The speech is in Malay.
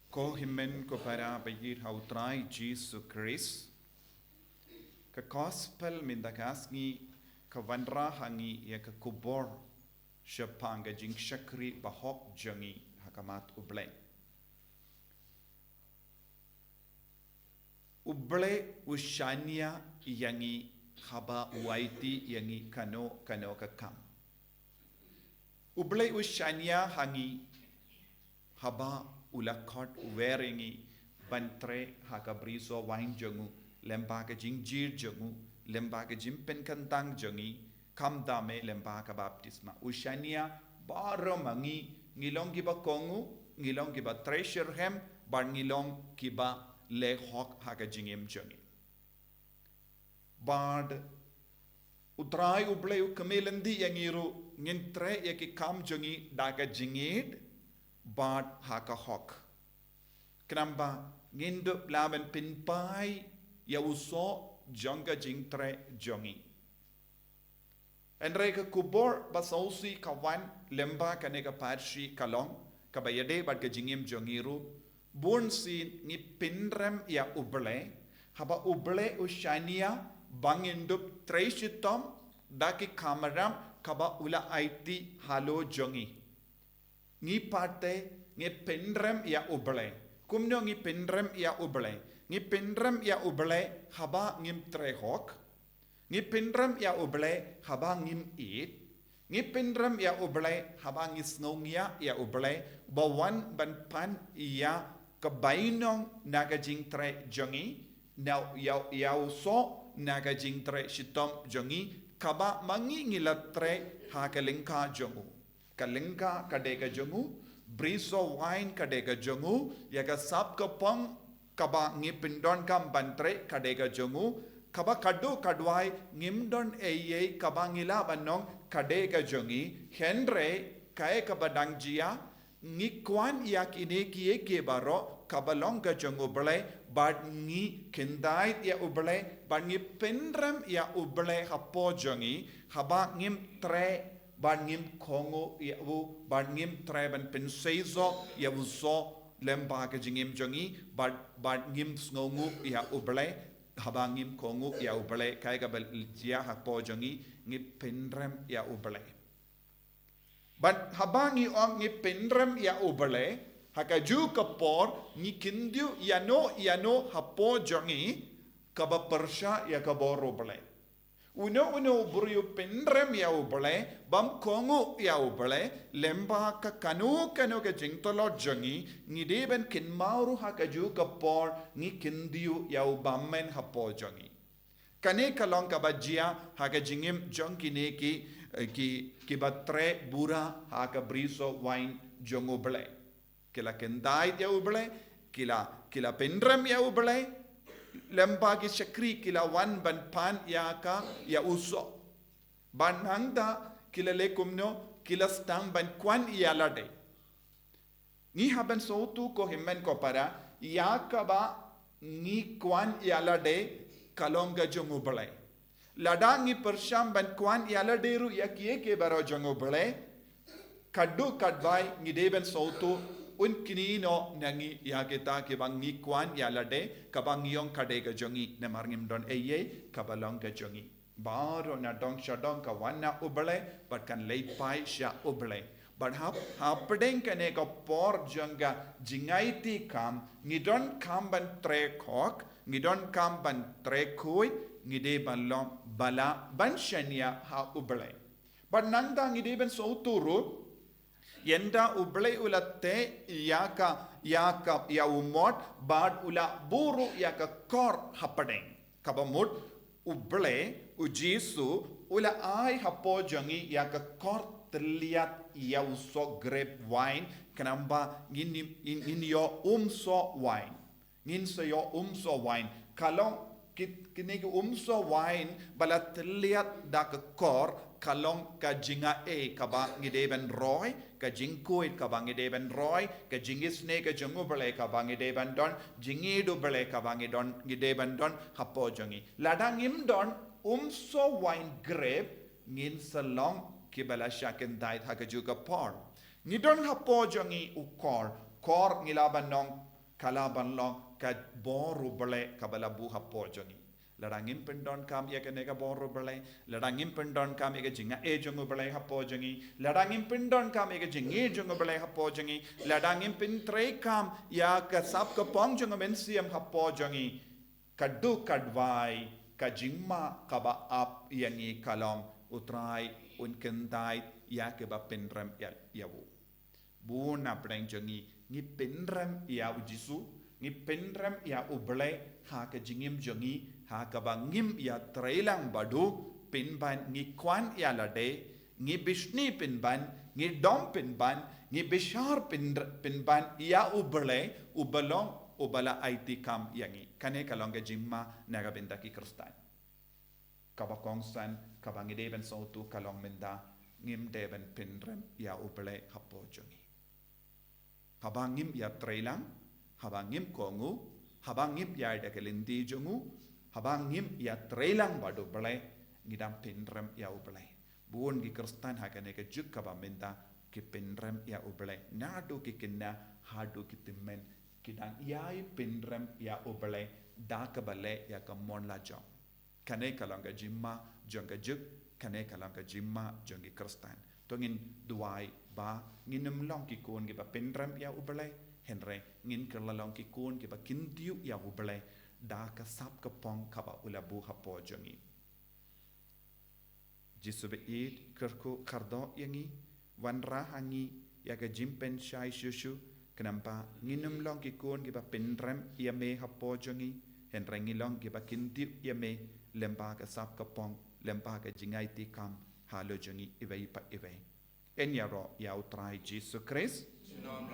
Ko himen ko para bayir hau Trai Jesus Christ. Ka gospel mindagasngi ka vanra hangi ya ka kubor syapanga jing syakri bahok jangi hakamat Blei. Blei u Shaniah yangi haba waiti yangi kano kakam. Blei u Shaniah hangi haba ulakot weringi bantre hakabriso wain jangu lembaga jingjir jangu lembaga jimpen kantang jangi kamdame lembaga baptisma Shaniah baro mangi ngilong kiba kongu ngilong kiba treasure hem bar ngilong kiba le hok haga jingem jangi bard utrai Blei u kamelandi yangiru ngintre yaki kam jangi daga jingid bard haka hok kenamba ngindup laban pinpai ya uso jangga jingtre jongi Andre ka kubor basausi kawan lemba kaneka parshi kalong kabayade bad ka jingim jongiru born sin ni pynrem ya Blei haba Blei u Shaniah bangindup treishitom daki kamaram kaba ula aiti halo jongi ngi parte ngi pynrem ya Blei kumno ngi pynrem ya Blei ngi pynrem ya Blei haba ngim trehok ngi pynrem ya Blei haba ngim eat ngi pynrem ya Blei haba ngi snongia ya Blei bawan ban pan ya kabainong naga jing tre jongi now ya uso naga jing tre shitom jongi kaba mangi ngilatre hakalingka jongu kalingka kadega jongu briso wine kadega jongu yaga sap kapong kaba ngipindon kam bantre kadega jongu kaba kadu kadwai ngimdon eye kaba ngila banong kadega jongi henre kae kaba dangjia ngikwan yak ineki ke baro kabalong ka jongu Blei bad ngi kendai ya Blei bad ngi pynrem ya Blei hapo jongi haba ngim tre bad ngim kongo ya u bad ngim tre ban penseizo ya uso lemba ka jingim jongi bad ngim sngongu ya Blei haba ngim kongo ya Blei kai ka bal jia hapo jongi ngi pynrem ya Blei But habangi ong ngi pynrem ya Blei hakaju kapor ngi kindiu yano hapo jongi kaba persha ya kaboro Blei uno buriu pynrem ya Blei bam kongu ya Blei lemba ka kanu ka jingtolo jongi ngi deben kinmauru hakaju kapor ngi kindiu ya bammen hapo jongi kane kalong kabajia hakajingim jongi neki ki batre bura haka briso wine jongo Blei kila kendai ya Blei kila pynrem ya Blei lemba ki syakri kila wan ban pan ya ka ya uso ban hangda kila lekumno kila stang ban kwan ya lade ni haban sautu ko himmen ko para ya ka ba ni kwan ya lade kalonga jongo Blei ladangi persyam ban kwan yala deru yakie ke baro jongo Blei kaddu kadbai ngideben sautu un kinino nangi yaketa ke bangi kwan yala de kabang yong kadega jongi namarngim don eye kabalong ka jongi baro na dong shadong ka wana Blei but kan leipai sha Blei but hapdeng kane ka por jonga jingaiti kam ngidon kam ban trekok ngidon kam ban trekoi ngide balong bala ban Shaniah ha Blei but nanda ngide ben sauturu yenda Blei ulate ya umot bad ula buru yaka kor hapadeng kabamut Blei ujisu ula ai hapo jangi yaka kor terlihat ya uso grape wine kenamba ngin yo umso wine ngin so yo umso wine kalong kini umso wine bala terlihat dak kor kalong ka jinga kaba ngideben roy ka jingkuit kaba ngideben roy ka jingisne ka jongu Blei kaba ngideben don jingidu Blei kaba ngideben don hapo jongi ladangim don umso wine grape ngin salong kibala syaken dait haka juga por ngidon hapo jongi ukor kor ngilaban nong kalaban long ka boru bele kabala buha pojongi ladangin pendon kam ya kenega boru bele ladangin pendon kam ya jinga jongo bele ha pojongi ladangin pendon kam ya jinge jongo bele ha pojongi ladangin pin tre kam ya ka sap ka pong jongo mensiam ha pojongi kadu kadwai ka jingma kaba ap yangi kalong utrai un kendai ya ke ba pynrem ya yawu buna preng jongi ni pynrem ya ujisu ni pynrem ya uble ha ka jingim jongi ha ka bangim ya trailang badu pinban ni kwan ya lade ni bishni pinban ni dom pinban ni bishar pinban ya uble ubalong ubala IT kam yangi kane kalonga jimma naga benda ki kristan kaba kongsan kaba ngideben sautu kalong menda ngim deben pynrem ya uble hapo jongi habangim ya trailang habangim kongu habangim ya dekelindi jongu habangim ya trailang badu blei ngidam pynrem ya uble buon gi kristan hakane ke juk kaba menda ki pynrem ya uble nadu ki kinna hadu ki timmen kidang yai pynrem ya uble dakabale ya kamon la jong kane kalanga jimma jonga juk kane kalanga jimma jongi kristan tongin duai ba nginum long ki kon ki ba pynrem ya uble henre ngin kerlalong ki kon ki ba kindiu ya uble da ka sap ka pong ka ba ulabu ha po jongi jisube id kerku kardo yangi wanra hangi ya ka jimpen shai shushu kenapa nginum long ki kon ki ba pynrem ya me ha po jongi henre ngilong ki ba kindiu ya me lemba ka sap ka pong lemba ka jingai ti kam halo jongi iwei pa iwei en yaro ya utrai Jesus Christ Shalom,